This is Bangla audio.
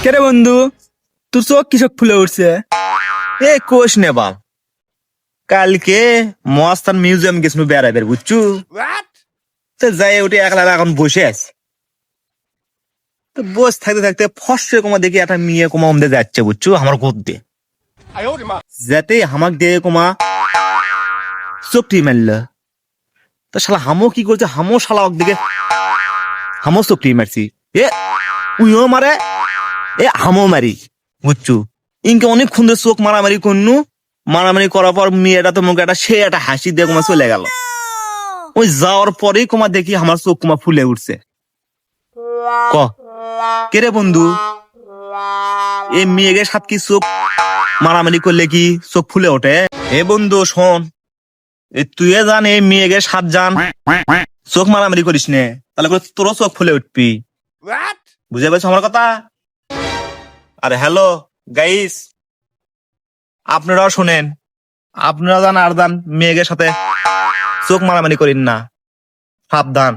কেরে বন্ধু, তোর চোখ কিসব ফুলে উঠছে? এ কোষ নে বাল, কালকে মস্তান মিউজিয়াম গেছিল বেড়াইবার বুঝছু। তো যাই ওটি একলা এখন বসে আছি, তো বসে থাকতে থাকতে ফসে কমা দেখি একটা মেয়ে কমা আমাদের যাচ্ছে বুঝছু আমার গদ্দে, যাতে হামাক দিয়ে কমা চোখটি মারল। তো শালা হামো কি করছে, হামো শালা ওর দিকে হামো চোখটি মারছি। এ উইও মারে, এ হামো মারি বুঝছু। ইনকে অনেক সুন্দর চোখ মারামারি করনু, মারামারি করার পর মেয়েটা তো মুখে একটা সে একটা হাসি দিয়ে কমা চলে গেল। ওই যাওয়ার পরেই কমা দেখি আমার চোখ কমা ফুলে উঠছে। ক কেরে বন্ধু, এই মেয়েকে সাত কি চোখ মারামারি করলে কি চোখ ফুলে ওঠে? এ বন্ধু শোন, তুই জান এই মেয়েকে সাত জান চোখ মারামারি করিস নে, তাহলে করে তোরও চোখ ফুলে উঠবি। বুঝে পেয়েছো আমার কথা? আরে হ্যালো গাইস, আপনারাও শোনেন, আপনারা জান আর জান মেয়েকে সাথে চোখ মারামারি করিন না, সাবধান।